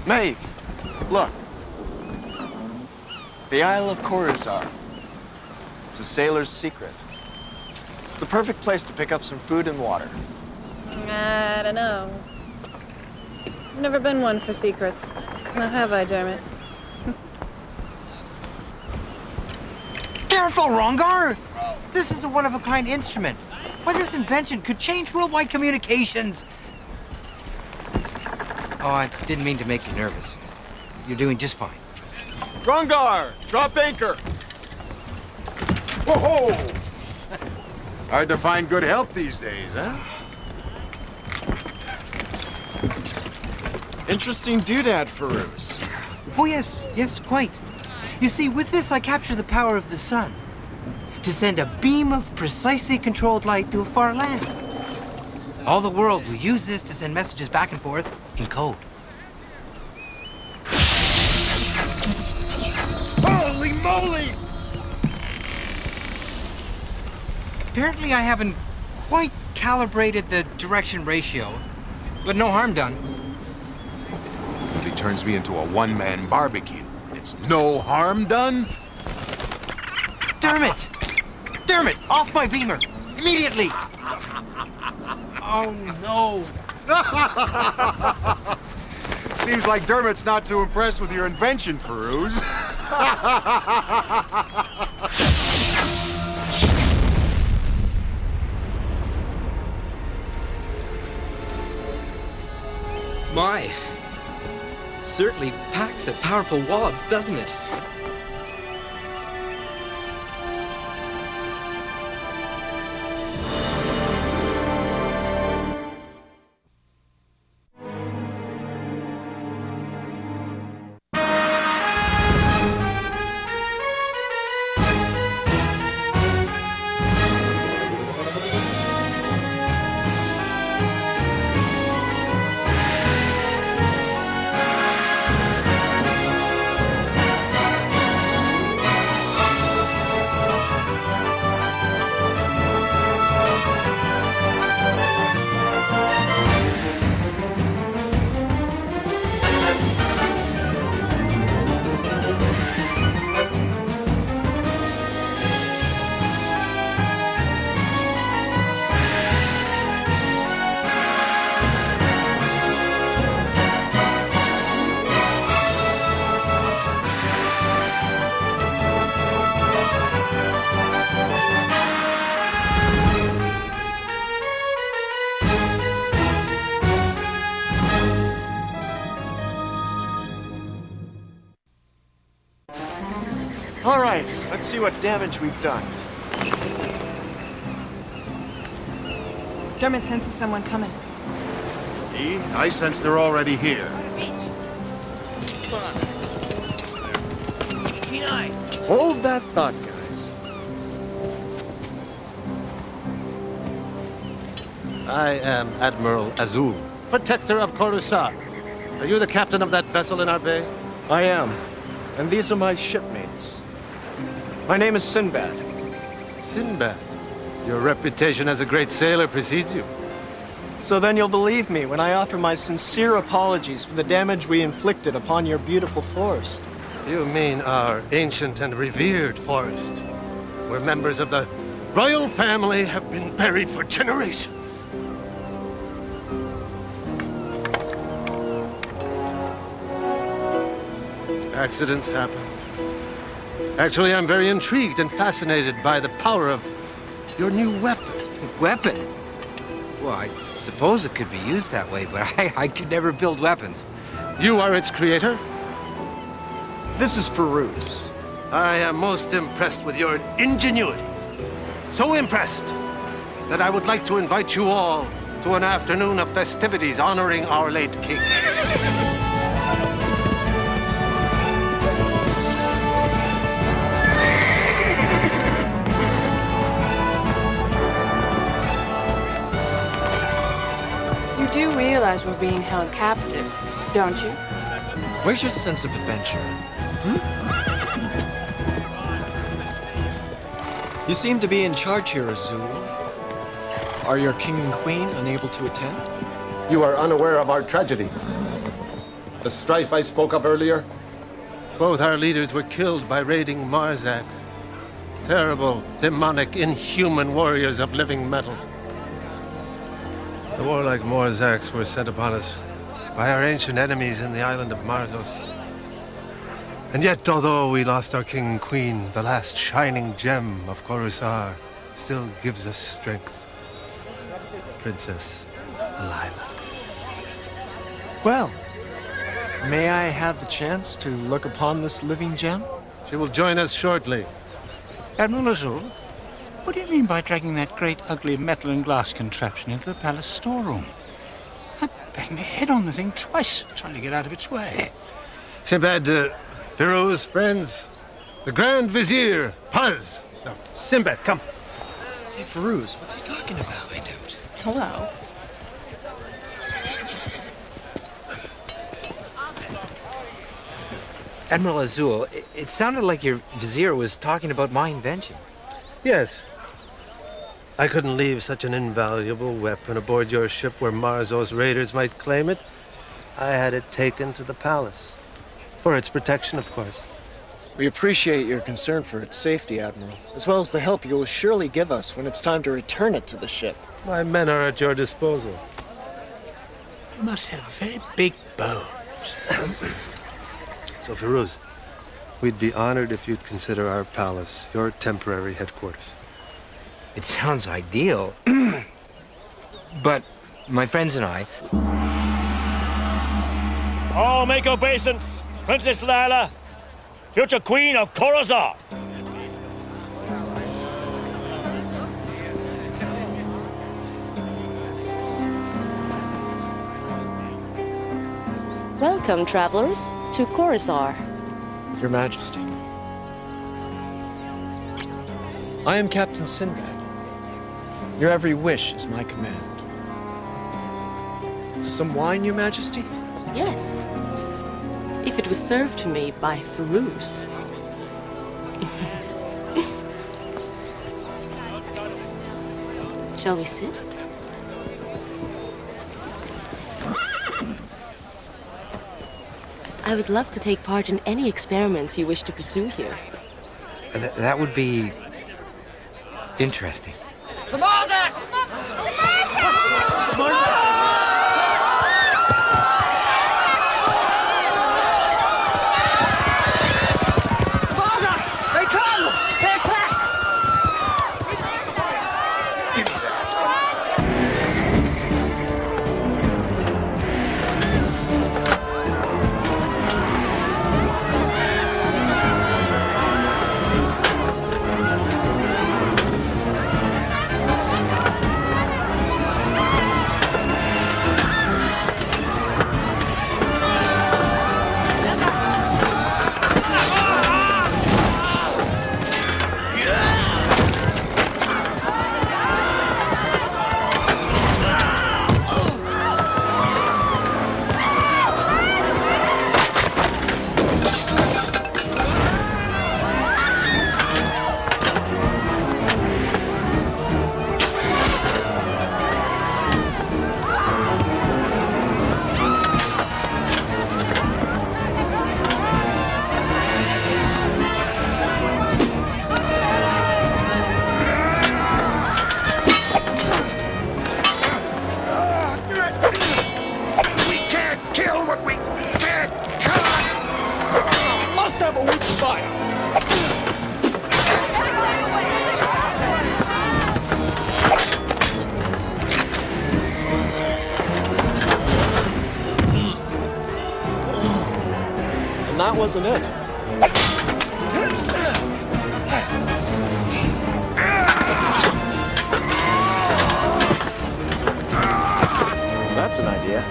Maeve, look. The Isle of Khorizar. It's a sailor's secret. It's the perfect place to pick up some food and water. I don't know. Never been one for secrets. Now have I, Dermot? Careful, Rongar! This is a one-of-a-kind instrument. Why, this invention could change worldwide communications. Oh, I didn't mean to make you nervous. You're doing just fine. Rongar, drop anchor. Whoa! Hard to find good help these days, huh? Interesting doodad, Firouz. Oh, yes, quite. You see, with this, I capture the power of the sun to send a beam of precisely controlled light to a far land. All the world will use this to send messages back and forth in code. Holy moly! Apparently, I haven't quite calibrated the direction ratio, but no harm done. He turns me into a one-man barbecue. It's no harm done? Dermot! Dermot, off my beamer! Immediately! Oh, no. Seems like Dermot's not too impressed with your invention, Firouz. My, certainly packs a powerful wallop, doesn't it? All right, let's see what damage we've done. Dermot senses someone coming. I sense they're already here. Hold that thought, guys. I am Admiral Azul, protector of Khorizar. Are you the captain of that vessel in our bay? I am. And these are my shipmates. My name is Sinbad. Sinbad. Your reputation as a great sailor precedes you. So then you'll believe me when I offer my sincere apologies for the damage we inflicted upon your beautiful forest. You mean our ancient and revered forest, where members of the royal family have been buried for generations. Accidents happen. Actually, I'm very intrigued and fascinated by the power of your new weapon. Weapon? Well, I suppose it could be used that way, but I could never build weapons. You are its creator? This is Firouz. I am most impressed with your ingenuity. So impressed that I would like to invite you all to an afternoon of festivities honoring our late king. You do realize we're being held captive, don't you? Where's your sense of adventure? You seem to be in charge here, Azul. Are your king and queen unable to attend? You are unaware of our tragedy. The strife I spoke of earlier? Both our leaders were killed by raiding Marzaks. Terrible, demonic, inhuman warriors of living metal. The warlike Marzaks were sent upon us by our ancient enemies in the island of Marzos. And yet, although we lost our king and queen, the last shining gem of Coruscant still gives us strength. Princess Lila. Well, may I have the chance to look upon this living gem? She will join us shortly. Admiral Azul, what do you mean by dragging that great, ugly metal and glass contraption into the palace storeroom? I banged my head on the thing twice, trying to get out of its way. Sinbad, Firouz, friends, the Grand Vizier, Paz. No, Sinbad, come. Hey, Firouz, what's he talking about? I don't. Hello. Admiral Azul, it sounded like your vizier was talking about my invention. Yes. I couldn't leave such an invaluable weapon aboard your ship where Marzos raiders might claim it. I had it taken to the palace. For its protection, of course. We appreciate your concern for its safety, Admiral, as well as the help you will surely give us when it's time to return it to the ship. My men are at your disposal. You must have very big bones. So, Firouz, we'd be honored if you'd consider our palace your temporary headquarters. It sounds ideal. But my friends and I... All make obeisance. Princess Lila, future queen of Coruscant. Welcome, travelers, to Coruscant. Your Majesty. I am Captain Sinbad. Your every wish is my command. Some wine, Your Majesty? Yes. If it was served to me by Firouz. Shall we sit? I would love to take part in any experiments you wish to pursue here. That would be... interesting. That wasn't it. That's an idea.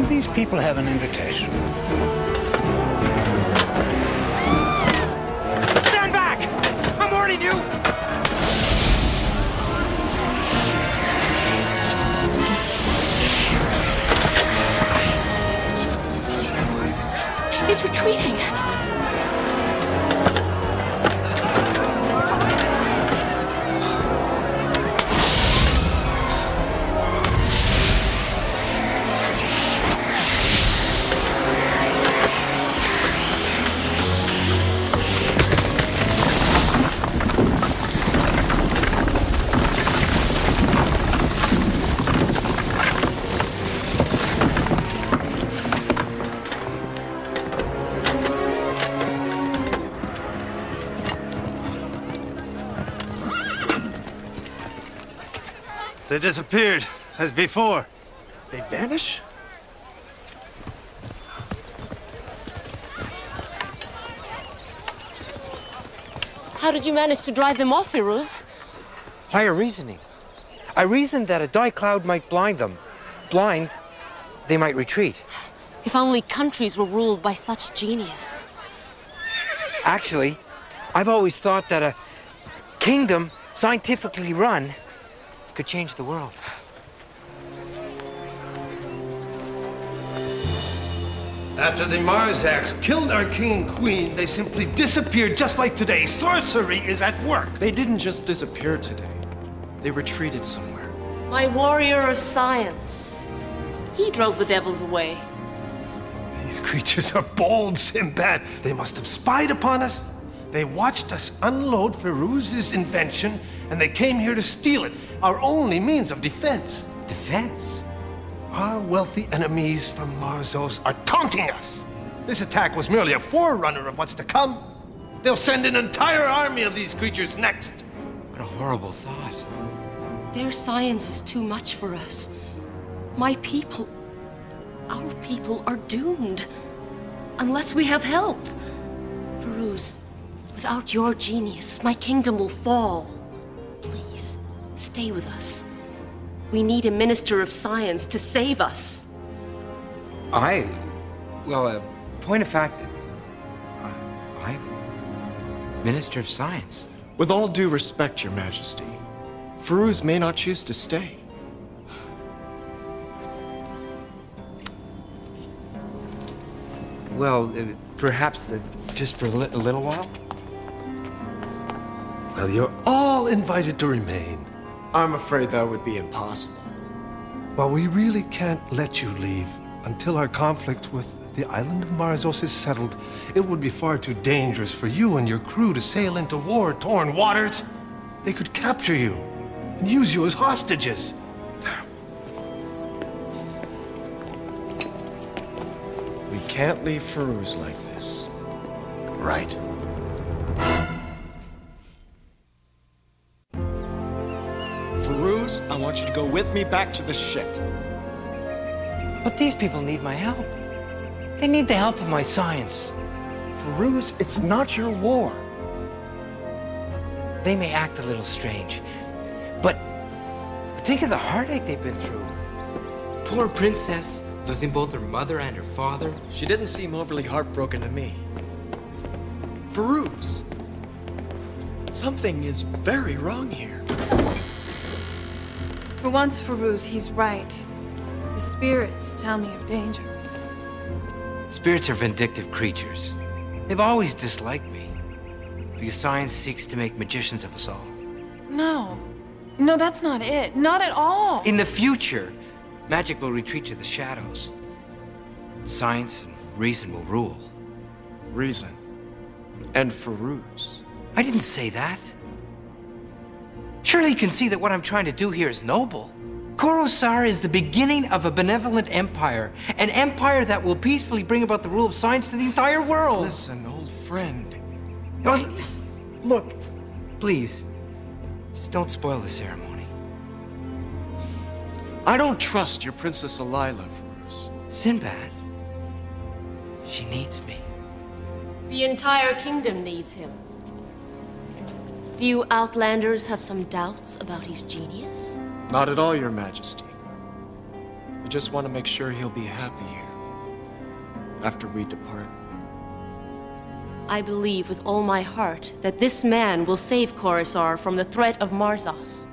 These people have an invitation. Stand back! I'm warning you! They disappeared, as before. They vanish? How did you manage to drive them off, Firouz? Higher reasoning. I reasoned that a dye cloud might blind them. Blind, they might retreat. If only countries were ruled by such genius. Actually, I've always thought that a kingdom, scientifically run, could change the world. After the Marzaks killed our king and queen, they simply disappeared just like today. Sorcery is at work. They didn't just disappear today. They retreated somewhere. My warrior of science. He drove the devils away. These creatures are bold, Sinbad. They must have spied upon us. They watched us unload Firouz's invention, and they came here to steal it, our only means of defense. Defense? Our wealthy enemies from Marzos are taunting us. This attack was merely a forerunner of what's to come. They'll send an entire army of these creatures next. What a horrible thought. Their science is too much for us. My people, our people are doomed. Unless we have help. Firouz, without your genius, my kingdom will fall. Please, stay with us. We need a minister of science to save us. Point of fact, I, Minister of Science. With all due respect, Your Majesty, Firouz may not choose to stay. Well, perhaps just for a little while? Well, you're all invited to remain. I'm afraid that would be impossible. Well, we really can't let you leave until our conflict with the island of Marzos is settled. It would be far too dangerous for you and your crew to sail into war-torn waters. They could capture you and use you as hostages. We can't leave Firouz like this. Right. Firouz, I want you to go with me back to the ship. But these people need my help. They need the help of my science. Firouz, it's not your war. They may act a little strange, but think of the heartache they've been through. Poor princess, losing both her mother and her father. She didn't seem overly heartbroken to me. Firouz, something is very wrong here. For once, Firouz, he's right. The spirits tell me of danger. Spirits are vindictive creatures. They've always disliked me, because science seeks to make magicians of us all. No. No, that's not it. Not at all. In the future, magic will retreat to the shadows. Science and reason will rule. Reason. And Firouz. I didn't say that. Surely you can see that what I'm trying to do here is noble. Coruscant is the beginning of a benevolent empire. An empire that will peacefully bring about the rule of science to the entire world. Listen, old friend. Look, please, just don't spoil the ceremony. I don't trust your Princess Alila, Firouz. Sinbad, she needs me. The entire kingdom needs him. Do you Outlanders have some doubts about his genius? Not at all, Your Majesty. We just want to make sure he'll be happy here after we depart. I believe with all my heart that this man will save Coruscant from the threat of Marzos.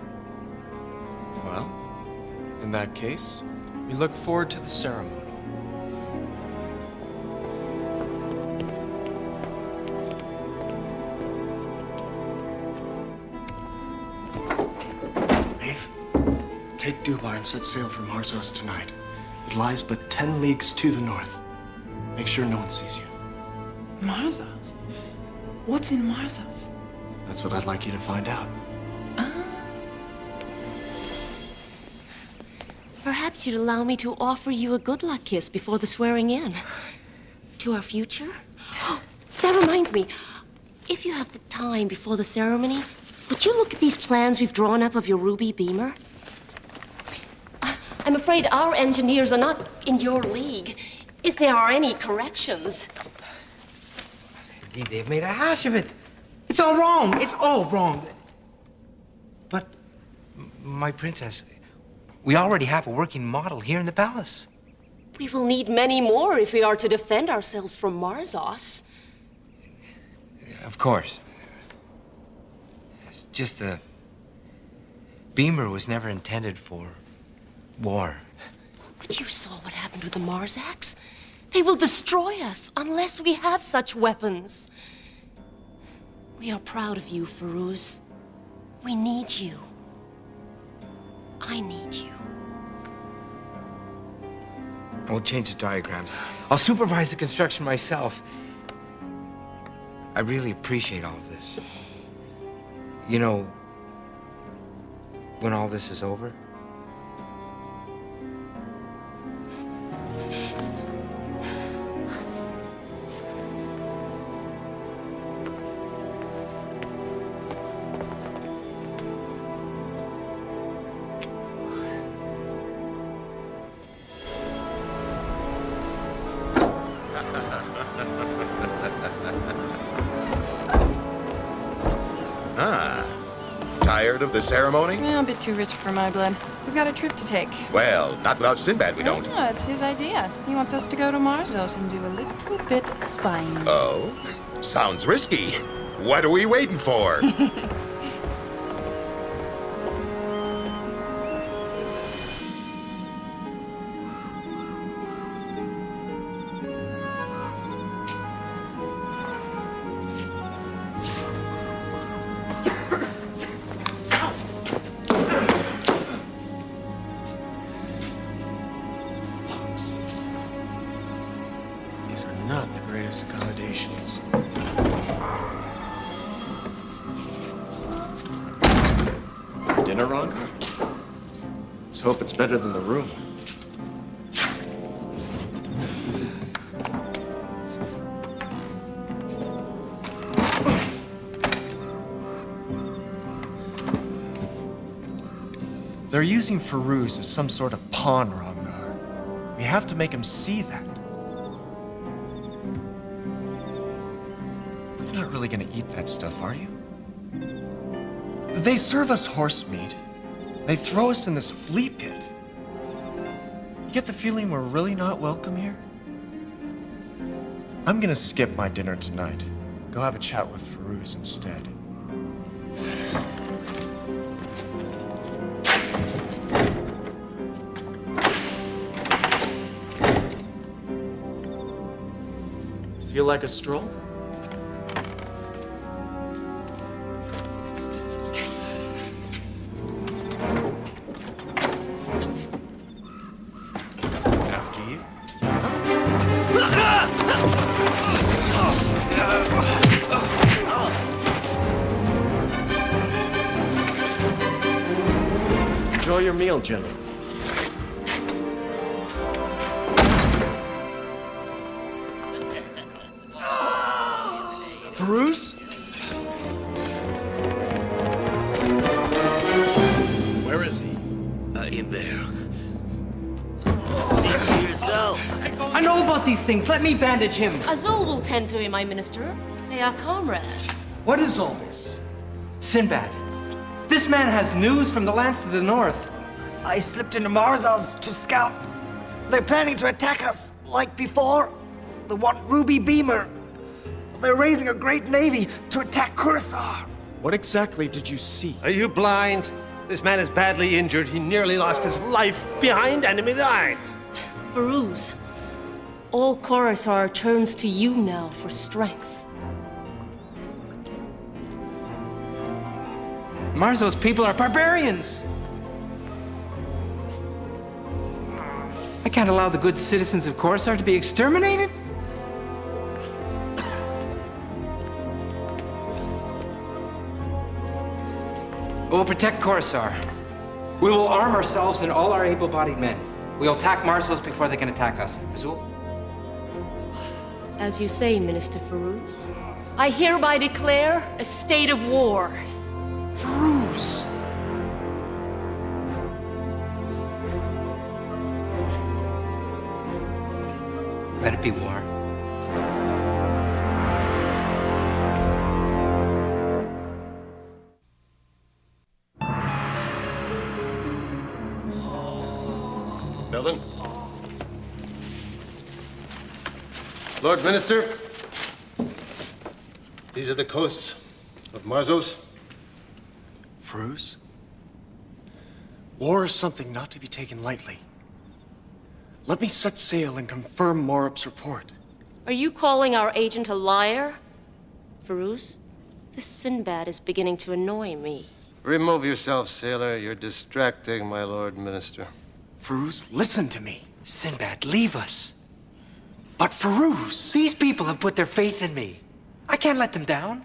Well, in that case, we look forward to the ceremony. Maeve, take Dubar and set sail for Marzos tonight. It lies but 10 leagues to the north. Make sure no one sees you. Marzos? What's in Marzos? That's what I'd like you to find out. Perhaps you'd allow me to offer you a good luck kiss before the swearing in. To our future? That reminds me, if you have the time before the ceremony, would you look at these plans we've drawn up of your ruby beamer? I'm afraid our engineers are not in your league, if there are any corrections. Indeed, they've made a hash of it. It's all wrong. It's all wrong. But, my princess, we already have a working model here in the palace. We will need many more if we are to defend ourselves from Marzos. Of course. It's just the beamer was never intended for war. But you saw what happened with the Marzaks. They will destroy us unless we have such weapons. We are proud of you, Firouz. We need you. I need you. I'll change the diagrams. I'll supervise the construction myself. I really appreciate all of this. You know, when all this is over, Tired of the ceremony? Well, a bit too rich for my blood. We've got a trip to take. Well, not without Sinbad, we don't. No, it's his idea. He wants us to go to Marzos and do a little bit of spying. Oh? Sounds risky. What are we waiting for? These are not the greatest accommodations. Dinner wrong? Let's hope it's better than the room. They're using Firouz as some sort of pawn, Rangar. We have to make him see that. You're not really gonna eat that stuff, are you? They serve us horse meat. They throw us in this flea pit. You get the feeling we're really not welcome here? I'm gonna skip my dinner tonight. Go have a chat with Firouz instead. Feel like a stroll? After you. Enjoy your meal, gentlemen. Firouz? Where is he? In there. See for yourself. I know about these things. Let me bandage him. Azul will tend to him, my minister. They are comrades. What is all this? Sinbad, this man has news from the lands to the north. I slipped into Marzos to scout. They're planning to attack us like before. The one Ruby Beamer. They're raising a great navy to attack Curacao. What exactly did you see? Are you blind? This man is badly injured. He nearly lost his life behind enemy lines. Firouz, all Coruscant turns to you now for strength. Marzos people are barbarians. I can't allow the good citizens of Coruscant to be exterminated. We will protect Coruscant. We will arm ourselves and all our able-bodied men. We will attack Marzos before they can attack us. Azul? As you say, Minister Firouz, I hereby declare a state of war. Firouz! Let it be war. Melvin? Lord Minister, these are the coasts of Marzos. Firouz? War is something not to be taken lightly. Let me set sail and confirm Morup's report. Are you calling our agent a liar? Firouz, this Sinbad is beginning to annoy me. Remove yourself, sailor. You're distracting, my Lord Minister. Firouz, listen to me. Sinbad, leave us. But Firouz! These people have put their faith in me. I can't let them down.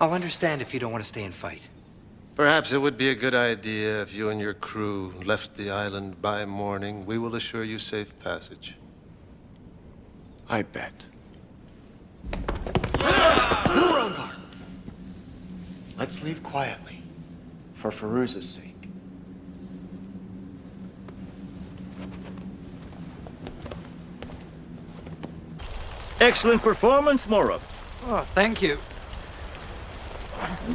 I'll understand if you don't want to stay and fight. Perhaps it would be a good idea if you and your crew left the island by morning. We will assure you safe passage. I bet. No, Rangar! Let's leave quietly, for Firouz's sake. Excellent performance, Morup. Oh, thank you.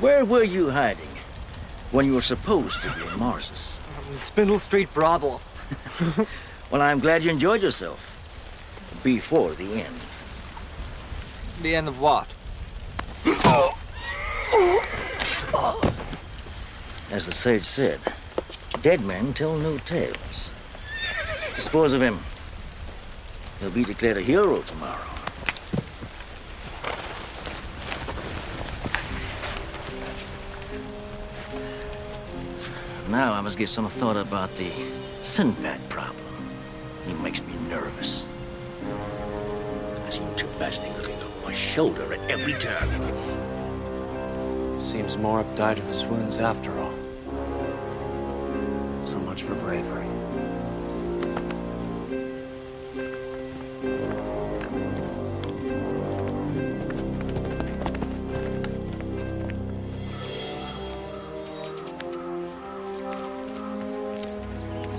Where were you hiding when you were supposed to be in Marsus? Spindle Street brothel. Well, I'm glad you enjoyed yourself. Before the end. The end of what? As the sage said, dead men tell no tales. Dispose of him. He'll be declared a hero tomorrow. Now I must give some thought about the Sinbad problem. He makes me nervous. I seem to imagine him looking over my shoulder at every turn. Seems Morup died of his wounds after all. So much for bravery.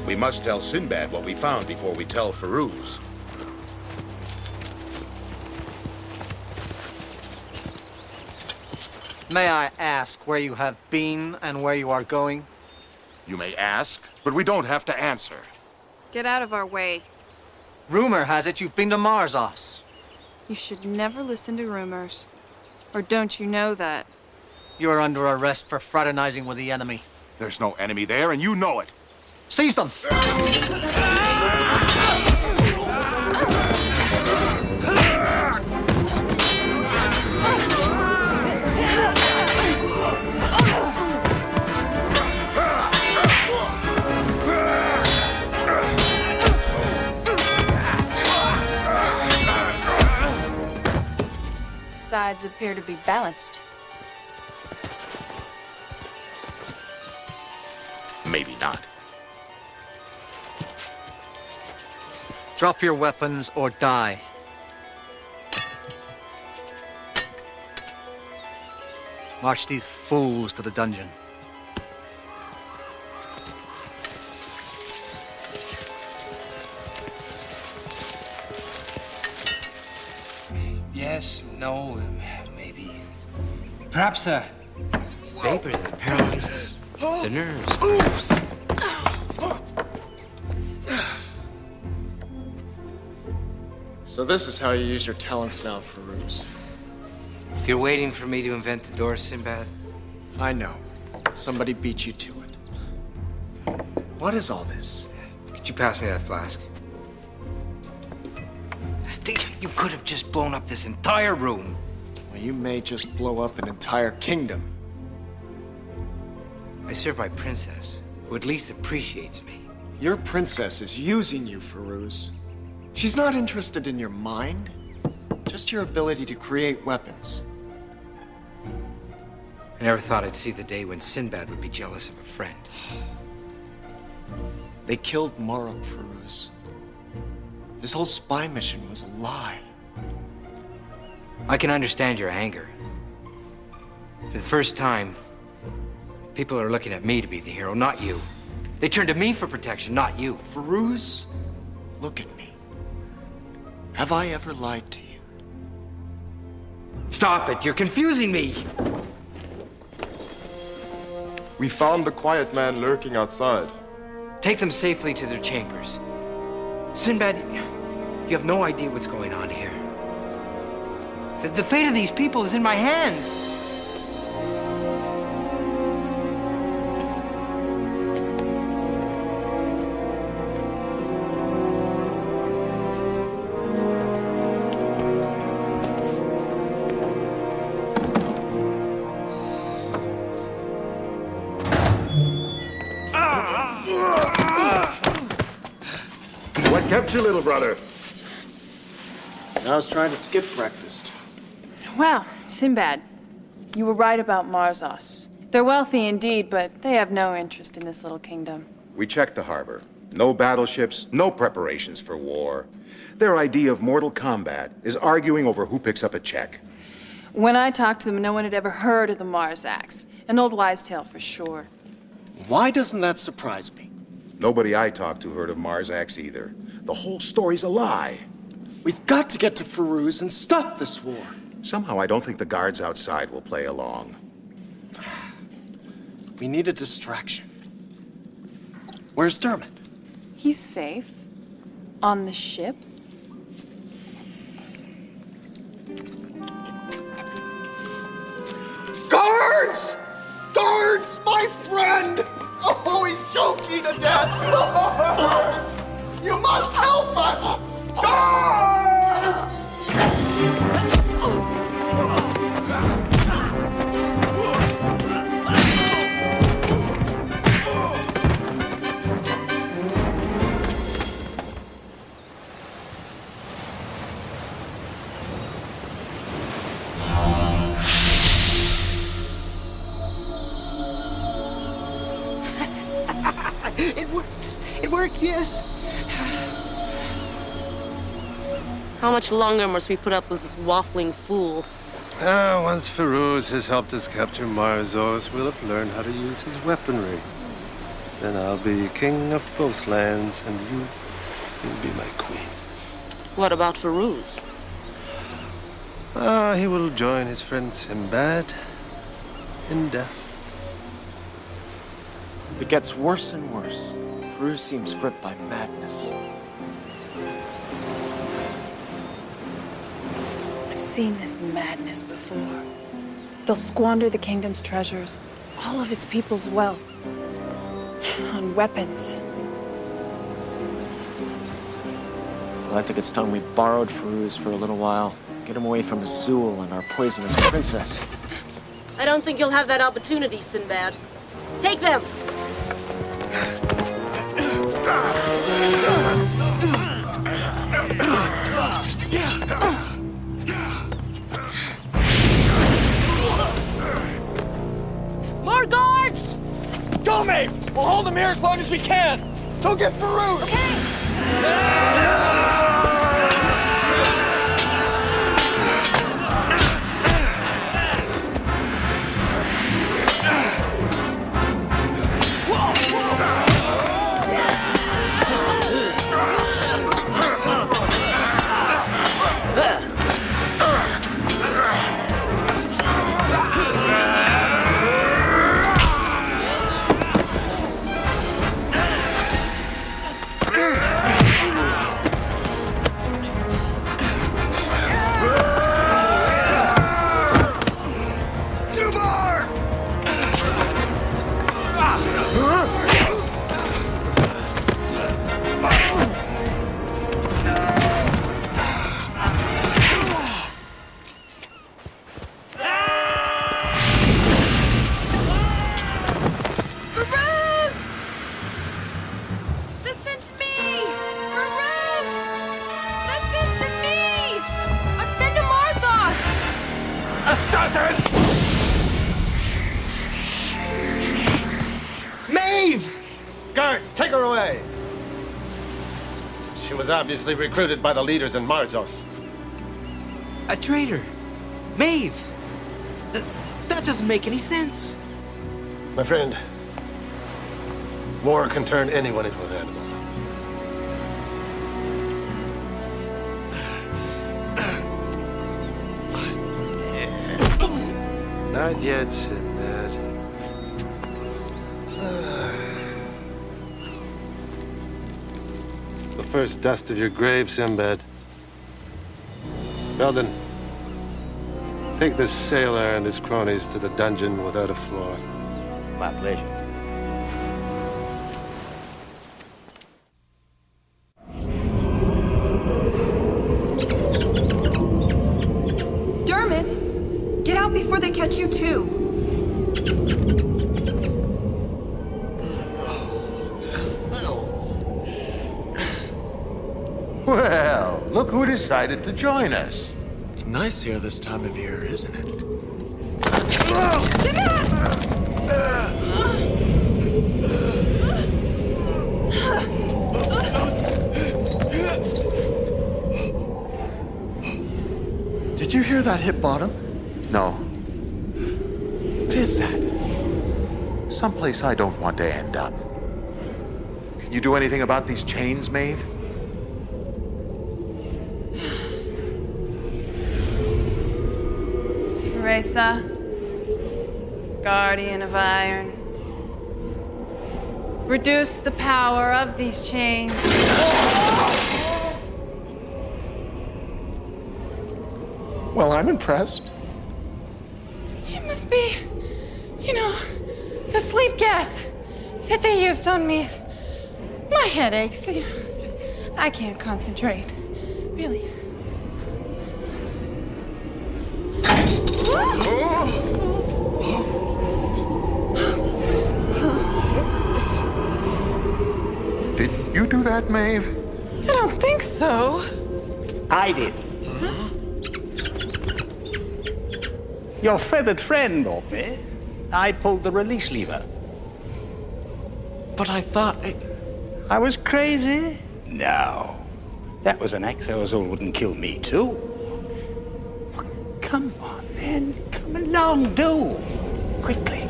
We must tell Sinbad what we found before we tell Firouz. May I ask where you have been and where you are going? You may ask, but we don't have to answer. Get out of our way. Rumor has it you've been to Marzos. You should never listen to rumors. Or don't you know that? You are under arrest for fraternizing with the enemy. There's no enemy there, and you know it. Seize them! Sides appear to be balanced. Maybe not. Drop your weapons or die. March these fools to the dungeon. Yes, no, maybe. Perhaps a vapor that paralyzes the nerves. So this is how you use your talents now, Firouz. You're waiting for me to invent the door, Sinbad? I know. Somebody beat you to it. What is all this? Could you pass me that flask? You could have just blown up this entire room. Well, you may just blow up an entire kingdom. I serve my princess, who at least appreciates me. Your princess is using you, Firouz. She's not interested in your mind, just your ability to create weapons. I never thought I'd see the day when Sinbad would be jealous of a friend. They killed Morup, Firouz. His whole spy mission was a lie. I can understand your anger. For the first time, people are looking at me to be the hero, not you. They turn to me for protection, not you. Firouz, look at me. Have I ever lied to you? Stop it, you're confusing me. We found the quiet man lurking outside. Take them safely to their chambers. Sinbad, you have no idea what's going on here. The fate of these people is in my hands. What kept you, little brother? I was trying to skip breakfast. Wow, Sinbad, you were right about Marzos. They're wealthy indeed, but they have no interest in this little kingdom. We checked the harbor. No battleships, no preparations for war. Their idea of mortal combat is arguing over who picks up a check. When I talked to them, no one had ever heard of the Marzaks. An old wives' tale for sure. Why doesn't that surprise me? Nobody I talked to heard of Marsax either. The whole story's a lie. We've got to get to Firouz and stop this war. Somehow I don't think the guards outside will play along. We need a distraction. Where's Dermot? He's safe. On the ship. Guards! Guards! My friend! Oh, he's choking to death! Guards! You must help us! Guards! It works. It works, yes. How much longer must we put up with this waffling fool? Once Firouz has helped us capture Marzos, we'll have learned how to use his weaponry. Then I'll be king of both lands, and you'll be my queen. What about Firouz? He will join his friend Sinbad in death. It gets worse and worse. Firouz seems gripped by madness. I've seen this madness before. They'll squander the kingdom's treasures, all of its people's wealth, on weapons. Well, I think it's time we borrowed Firouz for a little while. Get him away from Azul and our poisonous princess. I don't think you'll have that opportunity, Sinbad. Take them! More guards! Go, Maeve! We'll hold him here as long as we can! Go get Firouz! Okay! Assassin! Maeve! Guards, take her away! She was obviously recruited by the leaders in Marzos. A traitor. Maeve! That doesn't make any sense. My friend, war can turn anyone into an animal. Not yet, Sinbad. The first dust of your grave, Sinbad. Belden, take this sailor and his cronies to the dungeon without a floor. My pleasure. Dermot, get out before they catch you too. Well, look who decided to join us. It's nice here this time of year, isn't it? Did you hear that hit bottom? No, What is that? someplace I don't want to end up. Can you do anything about these chains, Maeve? Teresa, guardian of iron. Reduce the power of these chains. Well, I'm impressed. It must be, the sleep gas that they used on me. My head aches. I can't concentrate. Really. Did you do that, Maeve? I don't think so. I did. Your feathered friend, Orkney. I pulled the release lever. But I thought... I was crazy? No. That was an axe Azul wouldn't kill me, too. Well, come on, then. Come along, do. Quickly.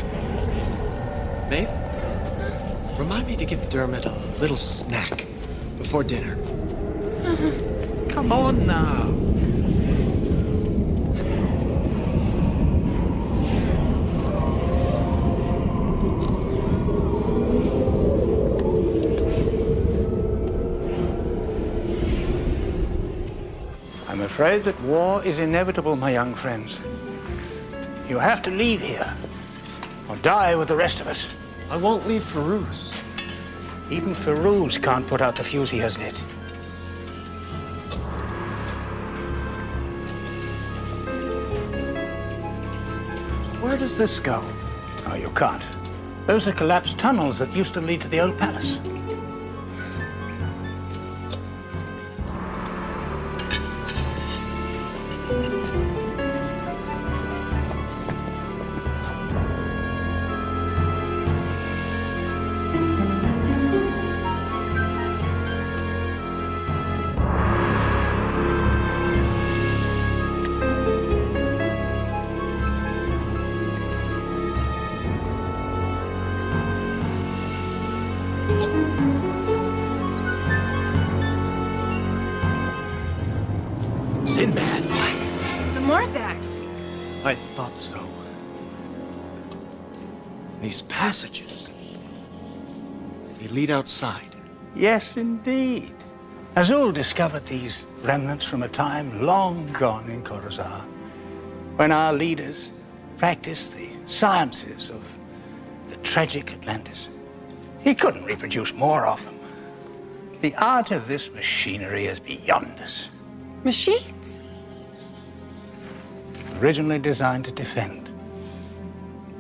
Babe, remind me to give Dermot a little snack before dinner. Come on now. I'm afraid that war is inevitable, my young friends. You have to leave here, or die with the rest of us. I won't leave Firouz. Even Firouz can't put out the fuse he has lit. Where does this go? Oh, you can't. Those are collapsed tunnels that used to lead to the old palace. Sinbad. The Morzaks. I thought so. These passages. They lead outside. Yes, indeed. Azul discovered these remnants from a time long gone in Coruscant, when our leaders practiced the sciences of the tragic Atlantis. He couldn't reproduce more of them. The art of this machinery is beyond us. Machines? Originally designed to defend.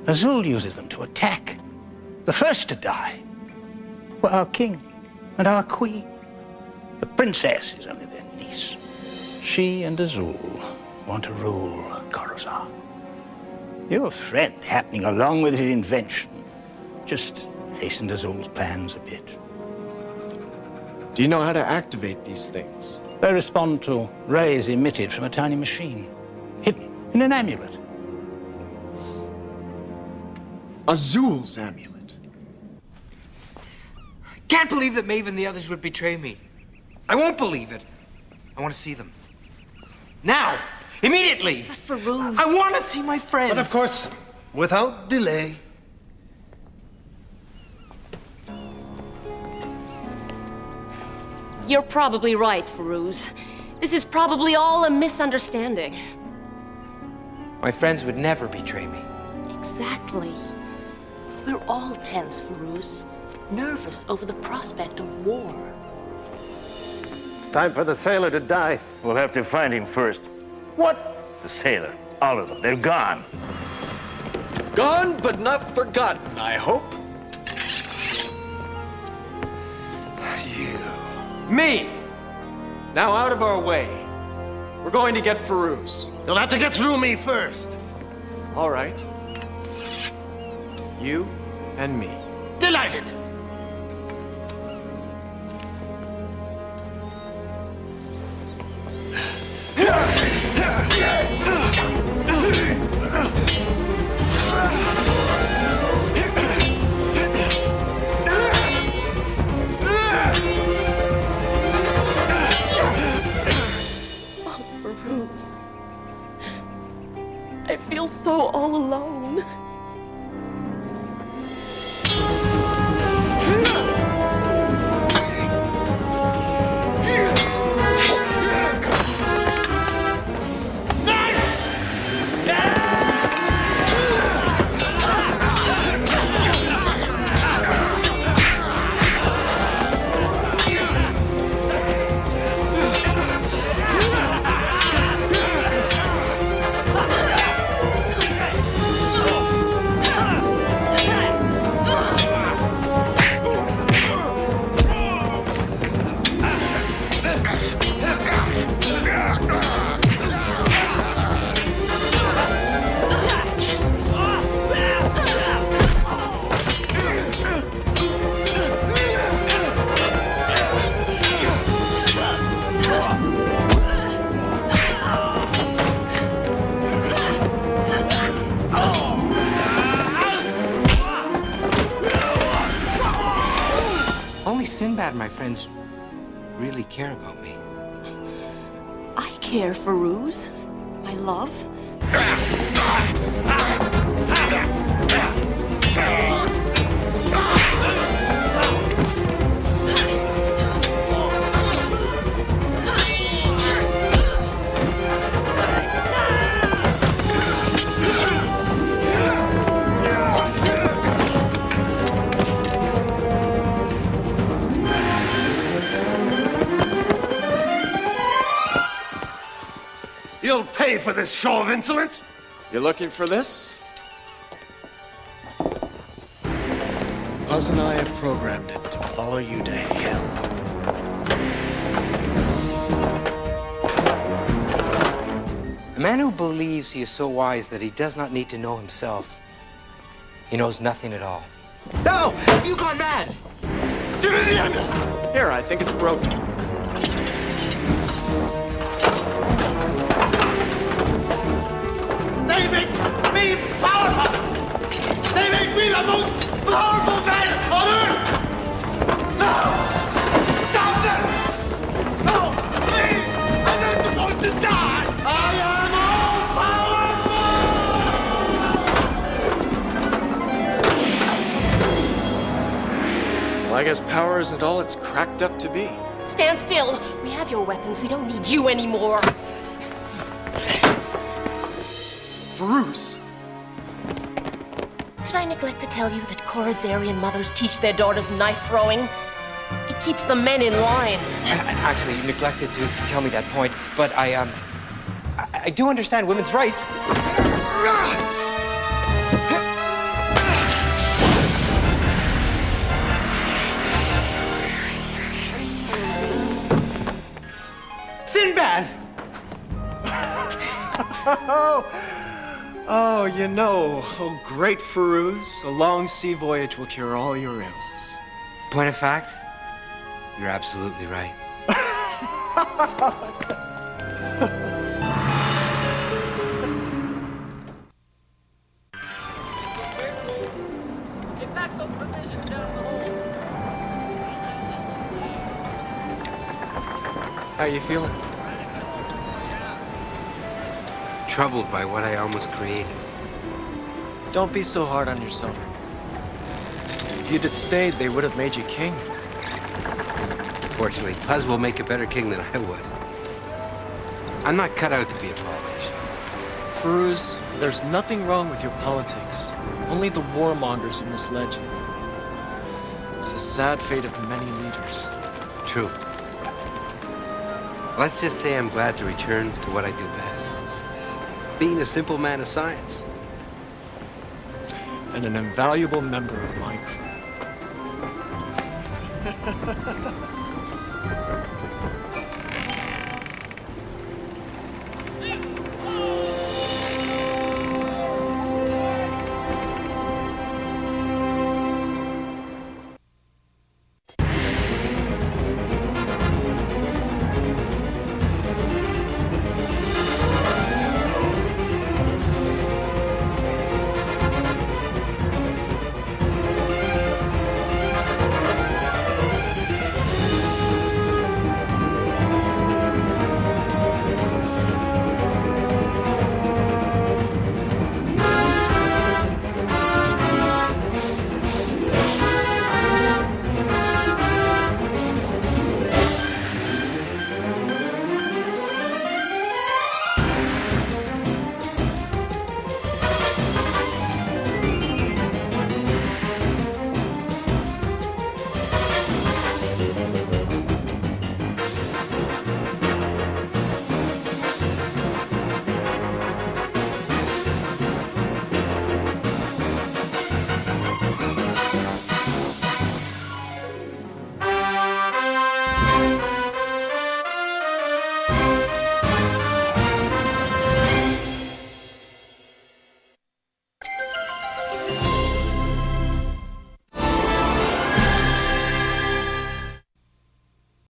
Azul uses them to attack. The first to die were our king and our queen. The princess is only their niece. She and Azul want to rule Coruscant. Your friend, happening along with his invention, just hastened Azul's plans a bit. Do you know how to activate these things? They respond to rays emitted from a tiny machine, hidden in an amulet. Azul's amulet. Can't believe that Maeve and the others would betray me. I won't believe it. I want to see them. Now! Immediately! But Firouz... I want to see my friends! But of course, without delay. You're probably right, Firouz. This is probably all a misunderstanding. My friends would never betray me. Exactly. We're all tense, Firouz. Nervous over the prospect of war. It's time for the sailor to die. We'll have to find him first. What? The sailor. All of them. They're gone. Gone but not forgotten, I hope. Me! Now out of our way. We're going to get Firouz. You'll have to get through me first. All right. You and me. Delighted. Firouz. I feel so all alone. Only Sinbad and my friends really care about me. I care, Firouz. My love. You'll pay for this show of insolence. You looking for this? Buzz and I have programmed it to follow you to hell. A man who believes he is so wise that he does not need to know himself. He knows nothing at all. No! Have you gone mad? Give me the amulet! Here, I think it's broken. They make me powerful! They make me the most powerful man on earth! No! Stop them! No! Please! I'm not supposed to die! I am all powerful! Well, I guess power isn't all it's cracked up to be. Stand still. We have your weapons. We don't need you anymore. Firouz! Did I neglect to tell you that Khorazarian mothers teach their daughters knife throwing? It keeps the men in line. Actually, you neglected to tell me that point, but I do understand women's rights. Sinbad! Oh, you know, oh, great Firouz, a long sea voyage will cure all your ills. Point of fact, you're absolutely right. How you feeling? Troubled by what I almost created. Don't be so hard on yourself. If you'd had stayed, they would have made you king. Fortunately, Puz will make a better king than I would. I'm not cut out to be a politician. Firouz, there's nothing wrong with your politics. Only the warmongers who misled you. It's the sad fate of many leaders. True. Let's just say I'm glad to return to what I do best. Being a simple man of science. And an invaluable member of my crew.